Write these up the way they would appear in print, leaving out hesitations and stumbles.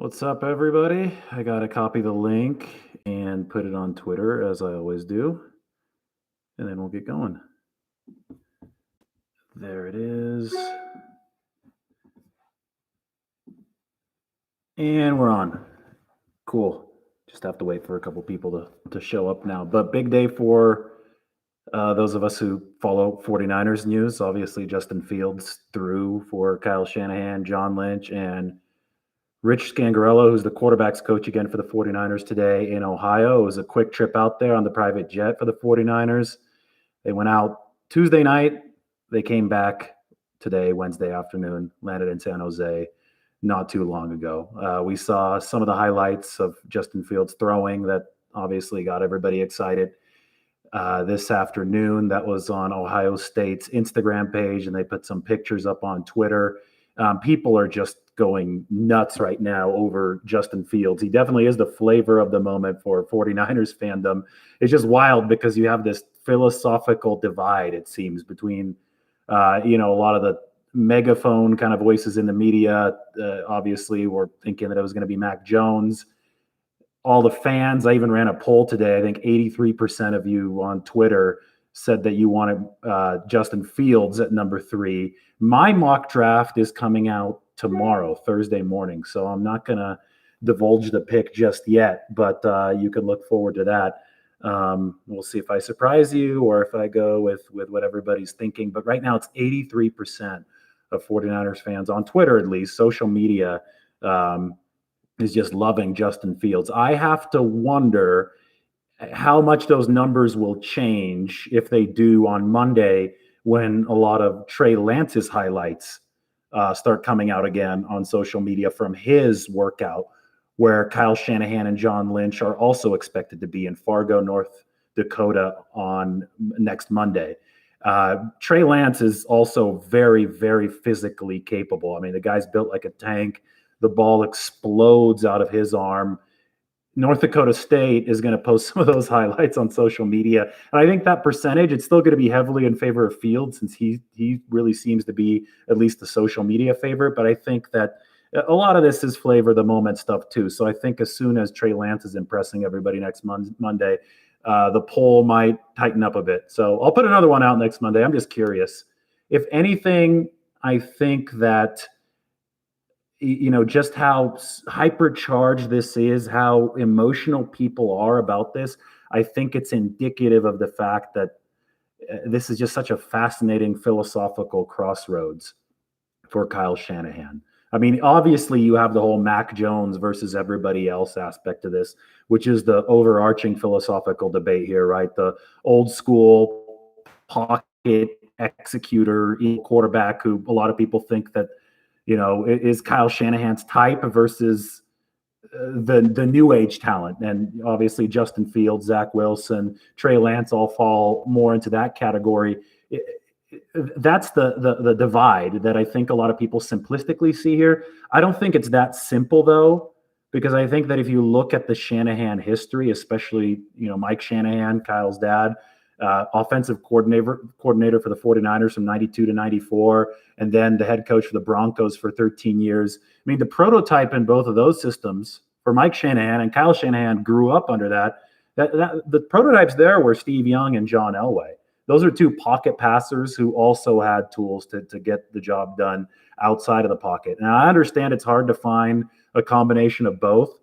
What's up, everybody? I got to copy the link and put it on Twitter as I always do, and then we'll get going. There it is. And we're on. Cool. Just have to wait for a couple people to show up now. But big day for those of us who follow 49ers news. Obviously, Justin Fields threw for Kyle Shanahan, John Lynch, and Rich Scangarello, who's the quarterback's coach again for the 49ers today in Ohio. It was a quick trip out there on the private jet for the 49ers. They went out Tuesday night. They came back today, Wednesday afternoon, landed in San Jose not too long ago. We saw some of the highlights of Justin Fields throwing that obviously got everybody excited this afternoon. That was on Ohio State's Instagram page, and they put some pictures up on Twitter. People are just going nuts right now over Justin Fields. He definitely is the flavor of the moment for 49ers fandom. It's just wild because you have this philosophical divide, it seems, between, a lot of the megaphone kind of voices in the media. Obviously, were thinking that it was going to be Mac Jones. All the fans, I even ran a poll today. I think 83% of you on Twitter said that you wanted Justin Fields at number 3. My mock draft is coming out tomorrow, Thursday morning, so I'm not going to divulge the pick just yet, but you can look forward to that. We'll see if I surprise you or if I go with what everybody's thinking. But right now it's 83% of 49ers fans on Twitter, at least, social media, is just loving Justin Fields. I have to wonder how much those numbers will change if they do on Monday when a lot of Trey Lance's highlights start coming out again on social media from his workout, where Kyle Shanahan and John Lynch are also expected to be in Fargo, North Dakota on next Monday. Trey Lance is also very, very physically capable. I mean, the guy's built like a tank. The ball explodes out of his arm. North Dakota State is going to post some of those highlights on social media. And I think that percentage, it's still going to be heavily in favor of Fields since he really seems to be at least the social media favorite. But I think that a lot of this is flavor of the moment stuff too. So I think as soon as Trey Lance is impressing everybody next Monday, the poll might tighten up a bit. So I'll put another one out next Monday. I'm just curious. If anything, I think that just how hypercharged this is, how emotional people are about this. I think it's indicative of the fact that this is just such a fascinating philosophical crossroads for Kyle Shanahan. I mean, obviously you have the whole Mac Jones versus everybody else aspect of this, which is the overarching philosophical debate here, right? The old school pocket executor quarterback who a lot of people think that is Kyle Shanahan's type versus the new age talent. And obviously Justin Fields, Zach Wilson, Trey Lance all fall more into that category. That's the divide that I think a lot of people simplistically see here. I don't think it's that simple, though, because I think that if you look at the Shanahan history, especially, Mike Shanahan, Kyle's dad, offensive coordinator for the 49ers from 92 to 94, and then the head coach for the Broncos for 13 years. I mean, the prototype in both of those systems for Mike Shanahan, and Kyle Shanahan grew up under that the prototypes there were Steve Young and John Elway. Those are two pocket passers who also had tools to get the job done outside of the pocket. And I understand it's hard to find a combination of both,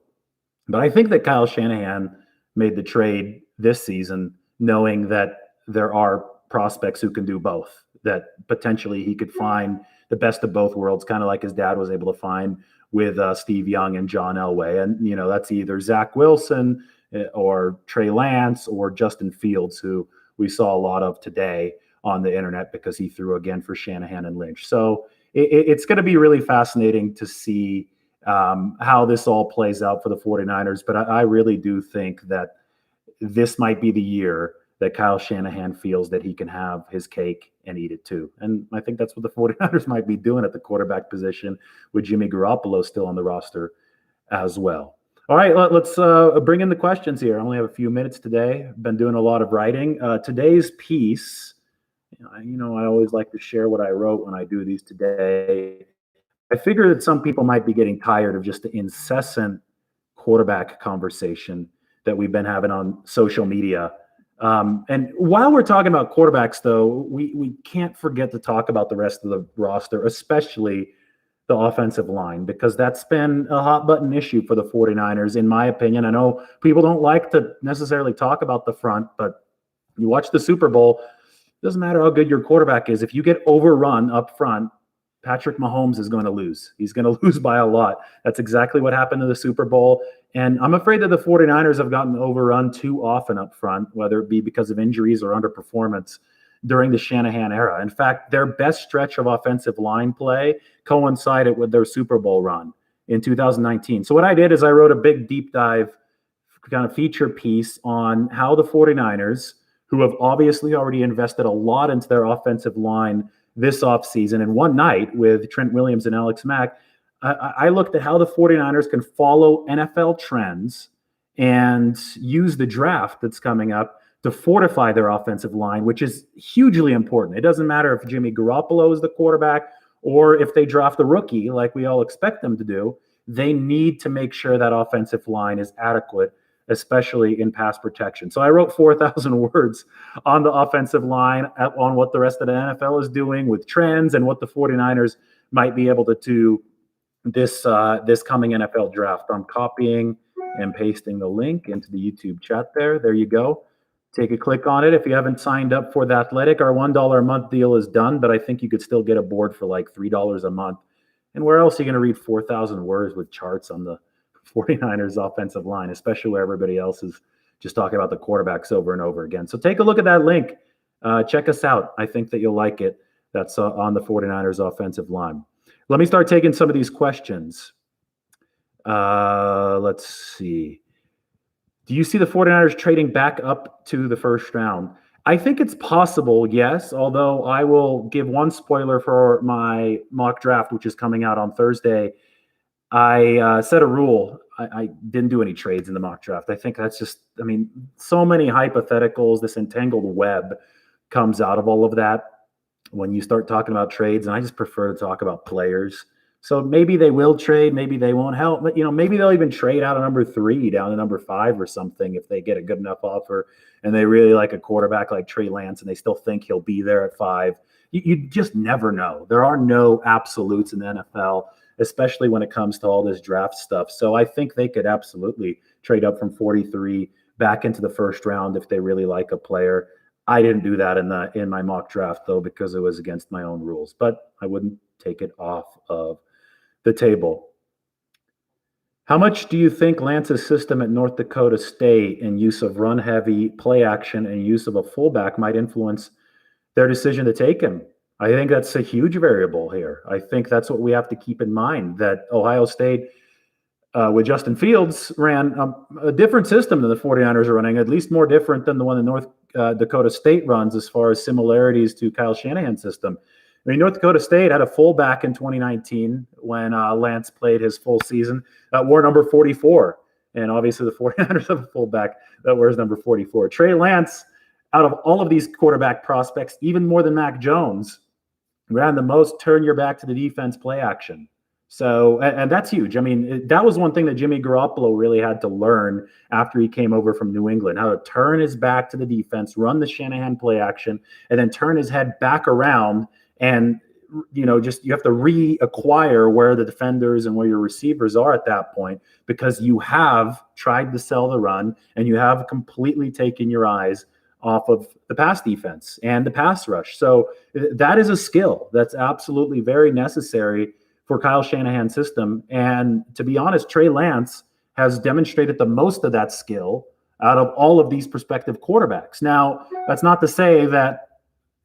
but I think that Kyle Shanahan made the trade this season knowing that there are prospects who can do both, that potentially he could find the best of both worlds, kind of like his dad was able to find with Steve Young and John Elway. And, that's either Zach Wilson or Trey Lance or Justin Fields, who we saw a lot of today on the internet because he threw again for Shanahan and Lynch. So it's going to be really fascinating to see how this all plays out for the 49ers. But I really do think that this might be the year that Kyle Shanahan feels that he can have his cake and eat it too. And I think that's what the 49ers might be doing at the quarterback position with Jimmy Garoppolo still on the roster as well. All right, let's bring in the questions here. I only have a few minutes today. I've been doing a lot of writing. Today's piece, I always like to share what I wrote when I do these today. I figure that some people might be getting tired of just the incessant quarterback conversation that we've been having on social media. And while we're talking about quarterbacks, though, we can't forget to talk about the rest of the roster, especially the offensive line, because that's been a hot button issue for the 49ers, in my opinion. I know people don't like to necessarily talk about the front, but you watch the Super Bowl, it doesn't matter how good your quarterback is. If you get overrun up front, Patrick Mahomes is going to lose. He's going to lose by a lot. That's exactly what happened to the Super Bowl. And I'm afraid that the 49ers have gotten overrun too often up front, whether it be because of injuries or underperformance during the Shanahan era. In fact, their best stretch of offensive line play coincided with their Super Bowl run in 2019. So what I did is I wrote a big deep dive kind of feature piece on how the 49ers, who have obviously already invested a lot into their offensive line this offseason, and one night with Trent Williams and Alex Mack, I looked at how the 49ers can follow NFL trends and use the draft that's coming up to fortify their offensive line, which is hugely important. It doesn't matter if Jimmy Garoppolo is the quarterback or if they draft a rookie like we all expect them to do. They need to make sure that offensive line is adequate, especially in pass protection. So I wrote 4,000 words on the offensive line, on what the rest of the NFL is doing with trends and what the 49ers might be able to do this coming NFL draft. I'm copying and pasting the link into the YouTube chat there. There you go. Take a click on it. If you haven't signed up for The Athletic, our $1 a month deal is done, but I think you could still get a board for like $3 a month. And where else are you going to read 4,000 words with charts on the 49ers offensive line, especially where everybody else is just talking about the quarterbacks over and over again? So take a look at that link. Check us out. I think that you'll like it. That's on the 49ers offensive line. Let me start taking some of these questions. Let's see. Do you see the 49ers trading back up to the first round? I think it's possible, yes, although I will give one spoiler for my mock draft, which is coming out on Thursday. I set a rule. I didn't do any trades in the mock draft. I think that's just, so many hypotheticals, this entangled web comes out of all of that when you start talking about trades, and I just prefer to talk about players. So maybe they will trade, maybe they won't help, but maybe they'll even trade out of number 3 down to number 5 or something if they get a good enough offer and they really like a quarterback like Trey Lance and they still think he'll be there at 5. You just never know. There are no absolutes in the NFL, especially when it comes to all this draft stuff. So I think they could absolutely trade up from 43 back into the first round if they really like a player. I didn't do that in my mock draft, though, because it was against my own rules, but I wouldn't take it off of the table. How much do you think Lance's system at North Dakota State and use of run-heavy play action and use of a fullback might influence their decision to take him? I think that's a huge variable here. I think that's what we have to keep in mind, that Ohio State with Justin Fields ran a different system than the 49ers are running, at least more different than the one that North Dakota State runs as far as similarities to Kyle Shanahan's system. North Dakota State had a fullback in 2019 when Lance played his full season that wore number 44. And obviously the 49ers have a fullback that wears number 44. Trey Lance, out of all of these quarterback prospects, even more than Mac Jones, ran the most turn your back to the defense play action. So, and that's huge. That was one thing that Jimmy Garoppolo really had to learn after he came over from New England, how to turn his back to the defense, run the Shanahan play action, and then turn his head back around and, you have to reacquire where the defenders and where your receivers are at that point, because you have tried to sell the run and you have completely taken your eyes off of the pass defense and the pass rush. So that is a skill that's absolutely very necessary for Kyle Shanahan's system. And to be honest, Trey Lance has demonstrated the most of that skill out of all of these prospective quarterbacks. Now, that's not to say that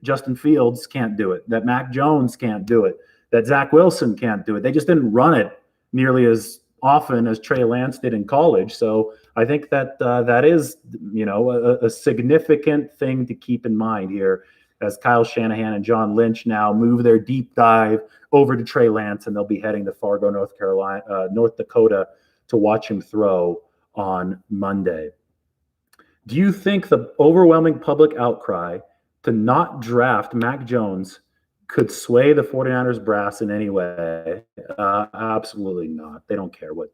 Justin Fields can't do it, that Mac Jones can't do it, that Zach Wilson can't do it. They just didn't run it nearly as often as Trey Lance did in college. So I think that that is, a significant thing to keep in mind here as Kyle Shanahan and John Lynch now move their deep dive over to Trey Lance, and they'll be heading to Fargo, North Dakota to watch him throw on Monday. Do you think the overwhelming public outcry to not draft Mac Jones could sway the 49ers brass in any way. Absolutely not. They don't care what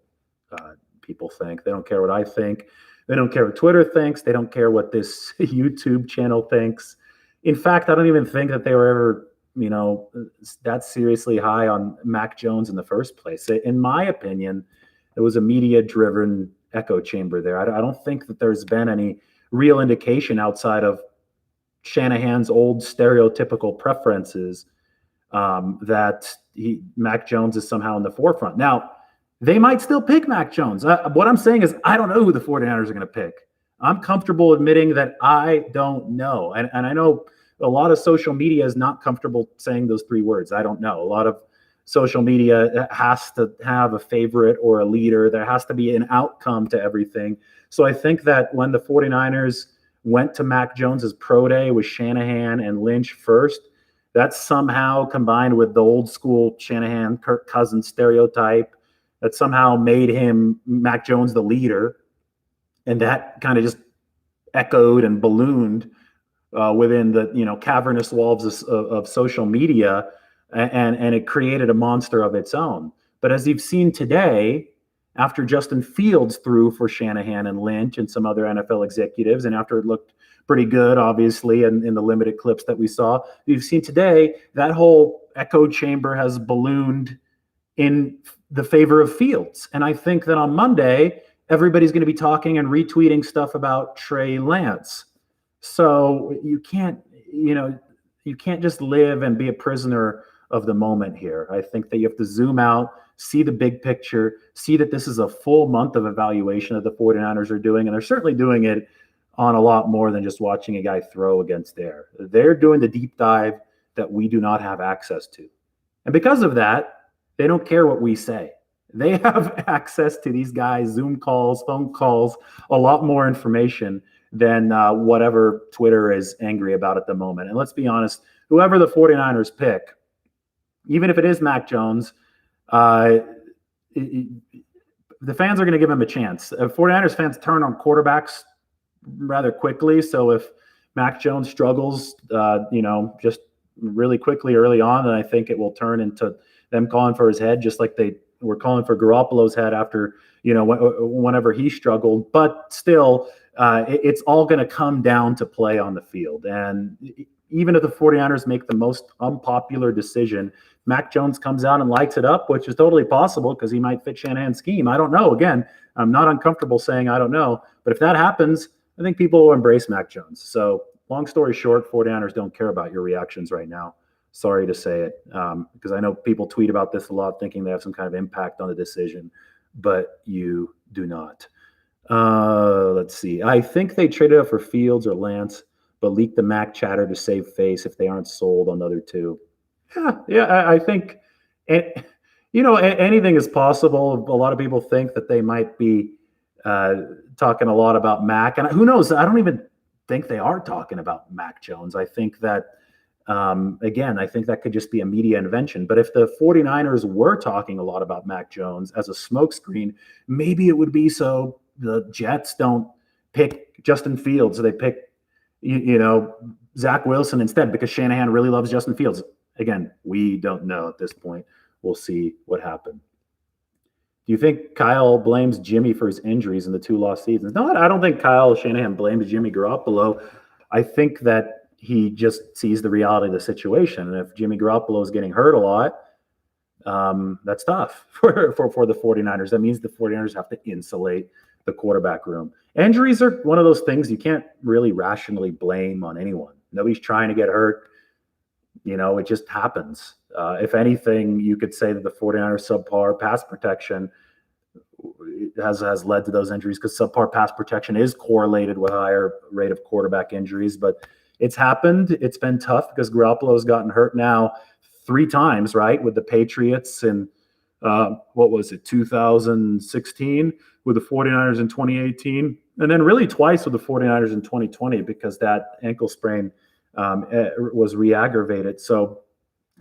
people think. They don't care what I think. They don't care what Twitter thinks. They don't care what this YouTube channel thinks. In fact, I don't even think that they were ever, that seriously high on Mac Jones in the first place. In my opinion, it was a media-driven echo chamber there. I don't think that there's been any real indication outside of Shanahan's old stereotypical preferences that Mac Jones is somehow in the forefront. Now, they might still pick Mac Jones. What I'm saying is I don't know who the 49ers are going to pick. I'm comfortable admitting that I don't know. And I know a lot of social media is not comfortable saying those three words. I don't know. A lot of social media has to have a favorite or a leader. There has to be an outcome to everything. So I think that when the 49ers went to Mac Jones's pro day with Shanahan and Lynch first, that somehow combined with the old school Shanahan, Kirk Cousins stereotype, that somehow made him, Mac Jones, the leader. And that kind of just echoed and ballooned within the cavernous walls of social media, and it created a monster of its own. But as you've seen today, after Justin Fields threw for Shanahan and Lynch and some other NFL executives, and after it looked pretty good, obviously, in the limited clips that we saw, you've seen today that whole echo chamber has ballooned in the favor of Fields. And I think that on Monday, everybody's going to be talking and retweeting stuff about Trey Lance. So you can't just live and be a prisoner of the moment here. I think that you have to zoom out, see the big picture, see that this is a full month of evaluation that the 49ers are doing. And they're certainly doing it on a lot more than just watching a guy throw against air. They're doing the deep dive that we do not have access to. And because of that, they don't care what we say. They have access to these guys' Zoom calls, phone calls, a lot more information than whatever Twitter is angry about at the moment. And let's be honest, whoever the 49ers pick, even if it is Mac Jones, the fans are going to give him a chance. 49ers fans turn on quarterbacks rather quickly. So if Mac Jones struggles, just really quickly early on, then I think it will turn into them calling for his head, just like they were calling for Garoppolo's head after, whenever he struggled. But still, it's all going to come down to play on the field. And even if the 49ers make the most unpopular decision, Mac Jones comes out and lights it up, which is totally possible because he might fit Shanahan's scheme. I don't know. Again, I'm not uncomfortable saying I don't know. But if that happens, I think people will embrace Mac Jones. So long story short, 49ers don't care about your reactions right now. Sorry to say it, because I know people tweet about this a lot, thinking they have some kind of impact on the decision, but you do not. Let's see. I think they traded up for Fields or Lance, but leaked the Mac chatter to save face if they aren't sold on the other two. Yeah. I think, anything is possible. A lot of people think that they might be talking a lot about Mac, and who knows? I don't even think they are talking about Mac Jones. I think that. Again, I think that could just be a media invention. But if the 49ers were talking a lot about Mac Jones as a smokescreen, maybe it would be so the Jets don't pick Justin Fields. They pick, Zach Wilson instead because Shanahan really loves Justin Fields. Again, we don't know at this point. We'll see what happened. Do you think Kyle blames Jimmy for his injuries in the 2 lost seasons? No, I don't think Kyle Shanahan blames Jimmy Garoppolo. I think that he just sees the reality of the situation. And if Jimmy Garoppolo is getting hurt a lot, that's tough for the 49ers. That means the 49ers have to insulate the quarterback room. Injuries are one of those things you can't really rationally blame on anyone. Nobody's trying to get hurt. It just happens. If anything, you could say that the 49ers subpar pass protection has led to those injuries because subpar pass protection is correlated with a higher rate of quarterback injuries. But it's happened. It's been tough because Garoppolo has gotten hurt now 3 times, right? With the Patriots in, 2016, with the 49ers in 2018, and then really twice with the 49ers in 2020 because that ankle sprain was re-aggravated. So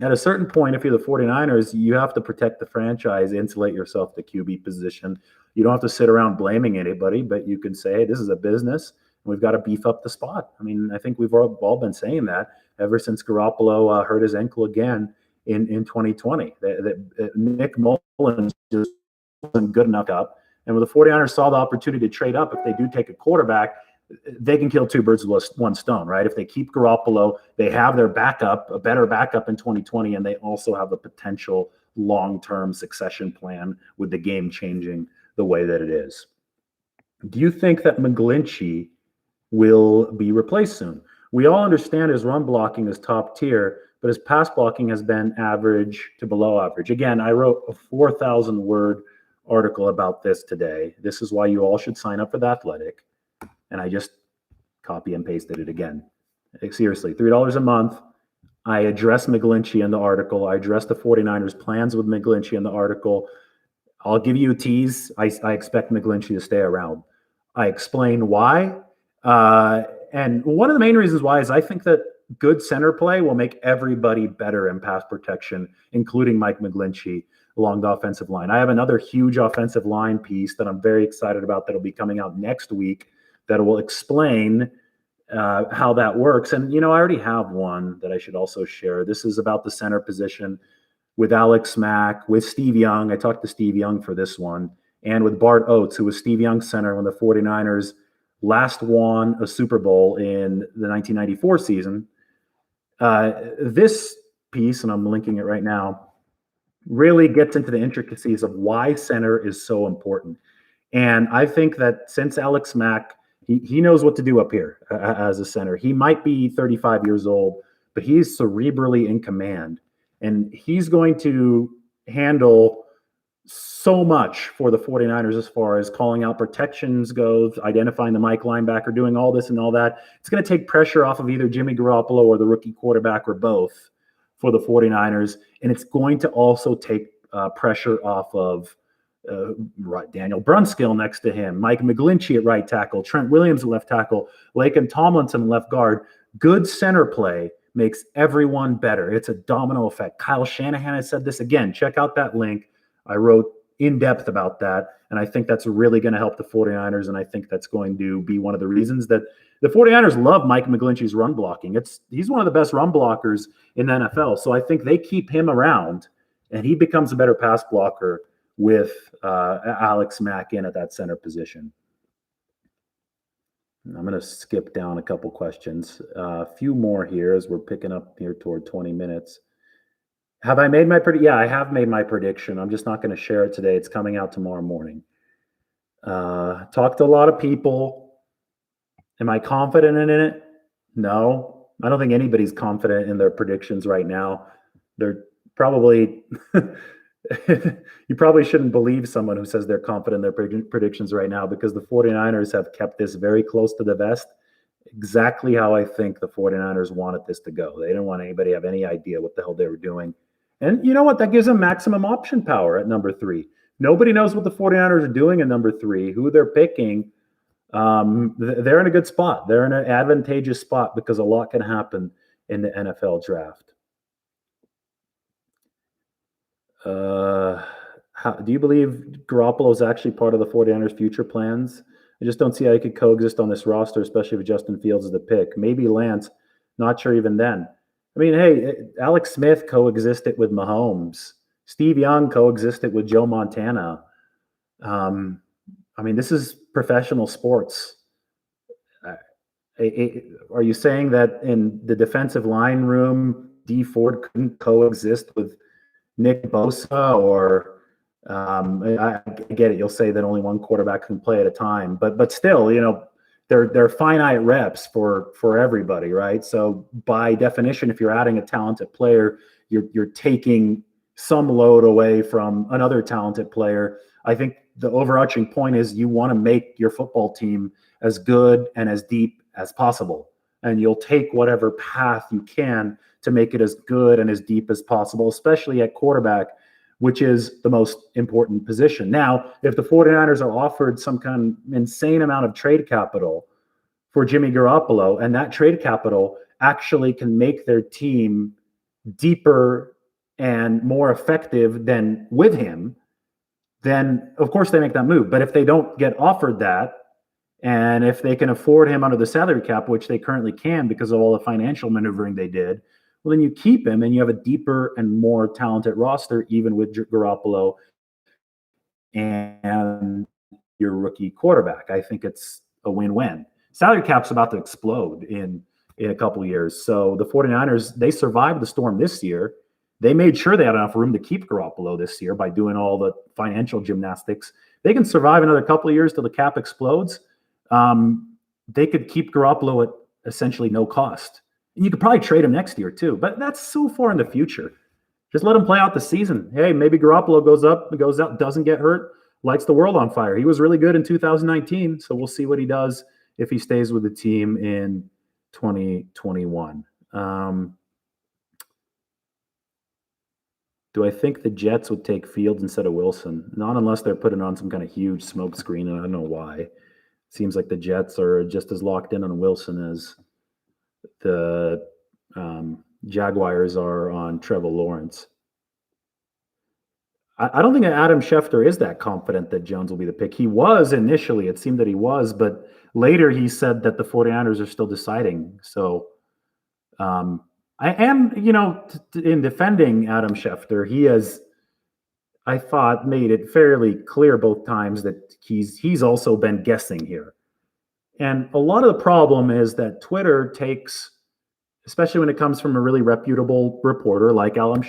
at a certain point, if you're the 49ers, you have to protect the franchise, insulate yourself to QB position. You don't have to sit around blaming anybody, but you can say, hey, this is a business. We've got to beef up the spot. I mean, I think we've all been saying that ever since Garoppolo hurt his ankle again in 2020. Nick Mullins just wasn't good enough up. And when the 49ers saw the opportunity to trade up, if they do take a quarterback, they can kill two birds with one stone, right? If they keep Garoppolo, they have their backup, a better backup in 2020, and they also have a potential long-term succession plan with the game changing the way that it is. Do you think that McGlinchey will be replaced soon? We all understand his run blocking is top tier, but his pass blocking has been average to below average. Again, I wrote a 4,000-word article about this today. This is why you all should sign up for The Athletic. And I just copy and pasted it again. Seriously, $3 a month. I address McGlinchey in the article. I address the 49ers' plans with McGlinchey in the article. I'll give you a tease. I expect McGlinchey to stay around. I explain why. And one of the main reasons why is I think that good center play will make everybody better in pass protection, including Mike McGlinchey along the offensive line. I have another huge offensive line piece that I'm very excited about that will be coming out next week that will explain how that works. And, I already have one that I should also share. This is about the center position with Alex Mack, with Steve Young. I talked to Steve Young for this one, and with Bart Oates, who was Steve Young's center when the 49ers last won a Super Bowl in the 1994 season. This piece, and I'm linking it right now, really gets into the intricacies of why center is so important. And I think that since Alex Mack, he knows what to do up here as a center. He might be 35 years old, but he's cerebrally in command. And he's going to handle so much for the 49ers as far as calling out protections goes, identifying the Mike linebacker, doing all this and all that. It's going to take pressure off of either Jimmy Garoppolo or the rookie quarterback or both for the 49ers. And it's going to also take pressure off of Daniel Brunskill next to him, Mike McGlinchey at right tackle, Trent Williams at left tackle, Laken Tomlinson left guard. Good center play makes everyone better. It's a domino effect. Kyle Shanahan has said this again. Check out that link. I wrote in depth about that, and I think that's really going to help the 49ers, and I think that's going to be one of the reasons that the 49ers love Mike McGlinchey's run blocking. He's one of the best run blockers in the NFL, so I think they keep him around, and he becomes a better pass blocker with Alex Mack in at that center position. I'm going to skip down a couple questions. A few more here as we're picking up here toward 20 minutes. Have I made my prediction? Yeah, I have made my prediction. I'm just not going to share it today. It's coming out tomorrow morning. Talked to a lot of people. Am I confident in it? No. I don't think anybody's confident in their predictions right now. They're probably you probably shouldn't believe someone who says they're confident in their predictions right now, because the 49ers have kept this very close to the vest, exactly how I think the 49ers wanted this to go. They didn't want anybody to have any idea what the hell they were doing. And you know what? That gives them maximum option power at number 3. Nobody knows what the 49ers are doing in number 3, who they're picking. They're in a good spot. They're in an advantageous spot because a lot can happen in the NFL draft. Do you believe Garoppolo is actually part of the 49ers' future plans? I just don't see how he could coexist on this roster, especially if Justin Fields is the pick. Maybe Lance, not sure even then. I mean, hey, Alex Smith coexisted with Mahomes. Steve Young coexisted with Joe Montana. I mean, this is professional sports. Are you saying that in the defensive line room, Dee Ford couldn't coexist with Nick Bosa? Or I get it. You'll say that only one quarterback can play at a time, but still, they're finite reps for everybody, right? So by definition, if you're adding a talented player, you're taking some load away from another talented player. I think the overarching point is you want to make your football team as good and as deep as possible, and you'll take whatever path you can to make it as good and as deep as possible, especially at quarterback, which is the most important position. Now, if the 49ers are offered some kind of insane amount of trade capital for Jimmy Garoppolo, and that trade capital actually can make their team deeper and more effective than with him, then of course they make that move. But if they don't get offered that, And if they can afford him under the salary cap, which they currently can because of all the financial maneuvering they did, well, then you keep him and you have a deeper and more talented roster, even with Garoppolo and your rookie quarterback. I think it's a win-win. Salary cap's about to explode in a couple of years. So the 49ers, they survived the storm this year. They made sure they had enough room to keep Garoppolo this year by doing all the financial gymnastics. They can survive another couple of years till the cap explodes. They could keep Garoppolo at essentially no cost. And you could probably trade him next year too, but that's so far in the future. Just let him play out the season. Hey, maybe Garoppolo goes up, goes out, doesn't get hurt, lights the world on fire. He was really good in 2019, so we'll see what he does if he stays with the team in 2021. Do I think the Jets would take Fields instead of Wilson? Not unless they're putting on some kind of huge smoke screen, and I don't know why. Seems like the Jets are just as locked in on Wilson as the Jaguars are on Trevor Lawrence. I don't think Adam Schefter is that confident that Jones will be the pick. He was initially. It seemed that he was, but later he said that the 49ers are still deciding. So I am, in defending Adam Schefter, he has, I thought, made it fairly clear both times that he's also been guessing here. And a lot of the problem is that Twitter takes, especially when it comes from a really reputable reporter like Adam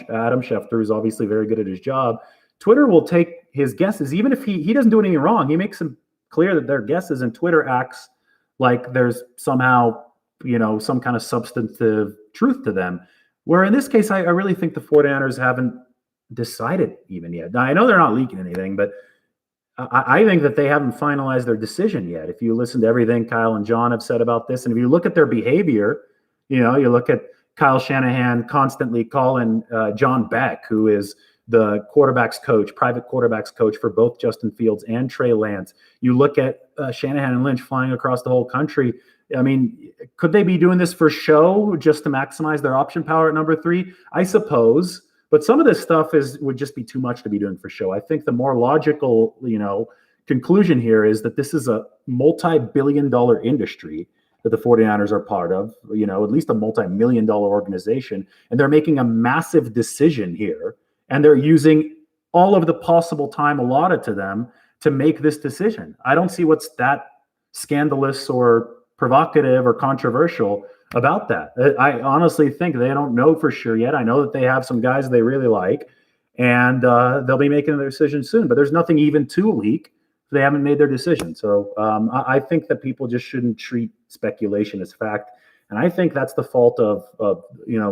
Schefter, who's obviously very good at his job, Twitter will take his guesses, even if he doesn't do anything wrong. He makes them clear that they're guesses, and Twitter acts like there's somehow, some kind of substantive truth to them. Where in this case, I really think the 49ers haven't decided even yet. Now, I know they're not leaking anything, but I think that they haven't finalized their decision yet. If you listen to everything Kyle and John have said about this, and if you look at their behavior, you look at Kyle Shanahan constantly calling John Beck, who is the quarterback's coach, private quarterback's coach for both Justin Fields and Trey Lance. You look at Shanahan and Lynch flying across the whole country. I mean, could they be doing this for show just to maximize their option power at number 3? I suppose. But some of this stuff would just be too much to be doing for show. I think the more logical, conclusion here is that this is a multi-billion-dollar industry that the 49ers are part of, at least a multi-million-dollar organization. And they're making a massive decision here. And they're using all of the possible time allotted to them to make this decision. I don't see what's that scandalous or provocative or controversial about that. I honestly think they don't know for sure yet. I know that they have some guys they really like, and they'll be making their decision soon. But there's nothing even to leak. They haven't made their decision. So I think that people just shouldn't treat speculation as fact. And I think that's the fault of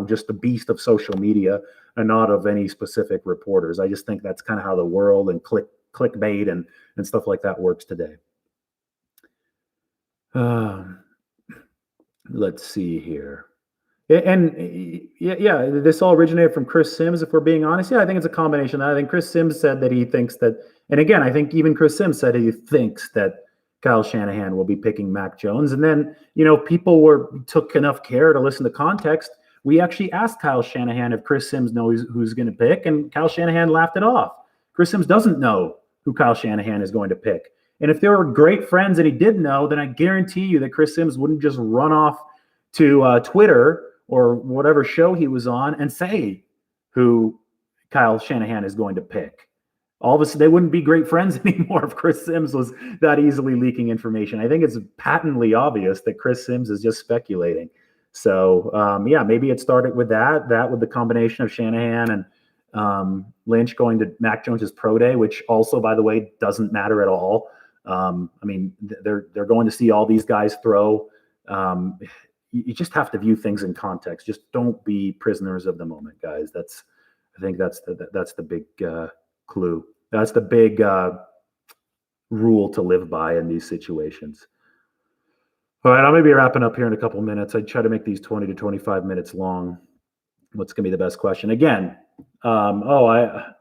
just the beast of social media and not of any specific reporters. I just think that's kind of how the world and clickbait and stuff like that works today. Let's see here. And yeah, this all originated from Chris Sims, if we're being honest. Yeah, I think it's a combination. I think Chris Sims said that he thinks that, and again, I think even Chris Sims said he thinks that Kyle Shanahan will be picking Mac Jones. And then, people took enough care to listen to context. We actually asked Kyle Shanahan if Chris Sims knows who's going to pick, and Kyle Shanahan laughed it off. Chris Sims doesn't know who Kyle Shanahan is going to pick. And if they were great friends and he did know, then I guarantee you that Chris Sims wouldn't just run off to Twitter or whatever show he was on and say who Kyle Shanahan is going to pick. All of a sudden, they wouldn't be great friends anymore if Chris Sims was that easily leaking information. I think it's patently obvious that Chris Sims is just speculating. So, maybe it started with that with the combination of Shanahan and Lynch going to Mac Jones's pro day, which also, by the way, doesn't matter at all. They're going to see all these guys throw. You just have to view things in context. Just don't be prisoners of the moment, guys. I think that's the big clue. That's the big rule to live by in these situations. All right, I'm going to be wrapping up here in a couple minutes. I try to make these 20 to 25 minutes long. What's going to be the best question? Again, tomorrow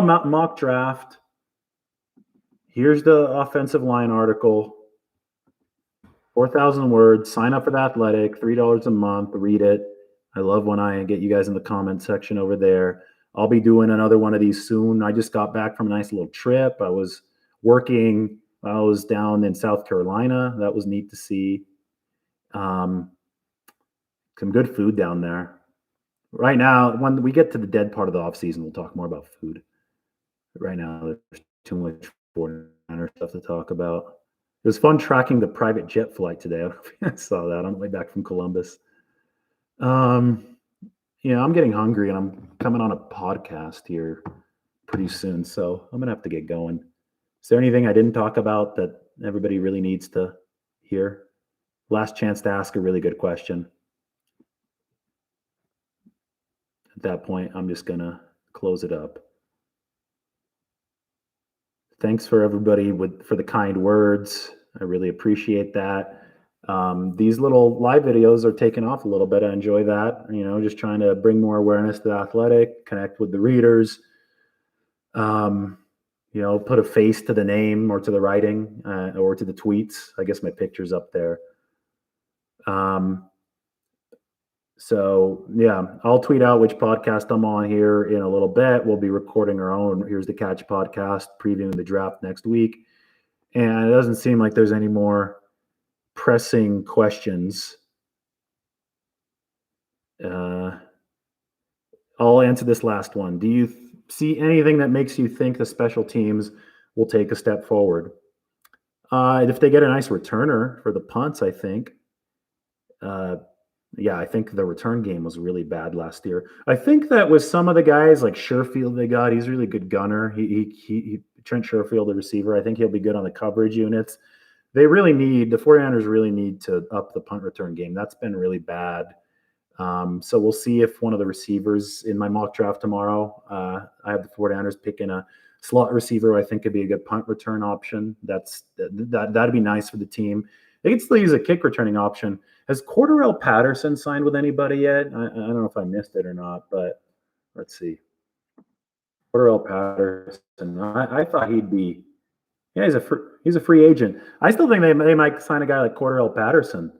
mock draft. Here's the offensive line article. 4,000 words. Sign up for The Athletic. $3 a month. Read it. I love when I get you guys in the comment section over there. I'll be doing another one of these soon. I just got back from a nice little trip. I was working I was down in South Carolina. That was neat to see. Some good food down there. Right now, when we get to the dead part of the off season, we'll talk more about food. Right now, there's too much 49er stuff to talk about. It was fun tracking the private jet flight today. I don't know if you guys saw that on the way back from Columbus. I'm getting hungry and I'm coming on a podcast here pretty soon, so I'm gonna have to get going. Is there anything I didn't talk about that everybody really needs to hear? Last chance to ask a really good question. At that point, I'm just gonna close it up. Thanks for everybody for the kind words. I really appreciate that. These little live videos are taking off a little bit. I enjoy that. Just trying to bring more awareness to the Athletic, connect with the readers. Put a face to the name or to the writing or to the tweets. I guess my picture's up there. So yeah, I'll tweet out which podcast I'm on here in a little bit. We'll be recording our own Here's the Catch podcast, previewing the draft next week. And it doesn't seem like there's any more pressing questions. I'll answer this last one. Do you see anything that makes you think the special teams will take a step forward? If they get a nice returner for the punts, I think. I think the return game was really bad last year. I think that with some of the guys like Sherfield they got, he's a really good gunner. He Trent Sherfield, the receiver, I think he'll be good on the coverage units. The 49ers really need to up the punt return game. That's been really bad. So we'll see if one of the receivers in my mock draft tomorrow, I have the 49ers picking a slot receiver who I think could be a good punt return option. That'd be nice for the team. They could still use a kick returning option. Has Cordarrelle Patterson signed with anybody yet? I don't know if I missed it or not, but let's see. Cordarrelle Patterson. I thought he'd be. Yeah, he's a free agent. I still think they might sign a guy like Cordarrelle Patterson,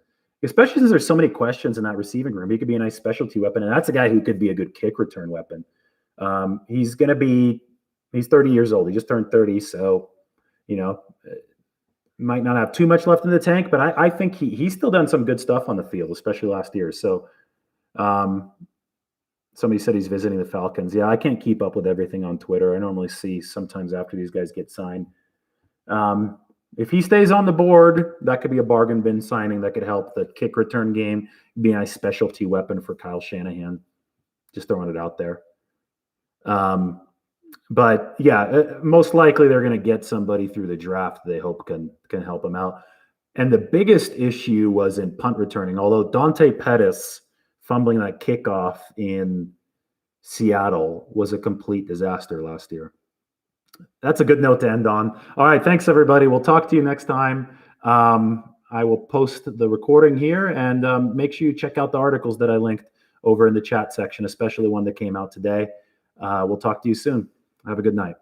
especially since there's so many questions in that receiving room. He could be a nice specialty weapon, and that's a guy who could be a good kick return weapon. He's 30 years old. He just turned 30, so might not have too much left in the tank, but I think he's still done some good stuff on the field, especially last year. So somebody said he's visiting the Falcons. Yeah, I can't keep up with everything on Twitter. I normally see sometimes after these guys get signed. If he stays on the board, that could be a bargain bin signing that could help the kick return game, be a nice specialty weapon for Kyle Shanahan. Just throwing it out there. But yeah, most likely they're going to get somebody through the draft they hope can help them out. And the biggest issue was in punt returning, although Dante Pettis fumbling that kickoff in Seattle was a complete disaster last year. That's a good note to end on. All right, thanks everybody. We'll talk to you next time. I will post the recording here, and make sure you check out the articles that I linked over in the chat section, especially one that came out today. We'll talk to you soon. Have a good night.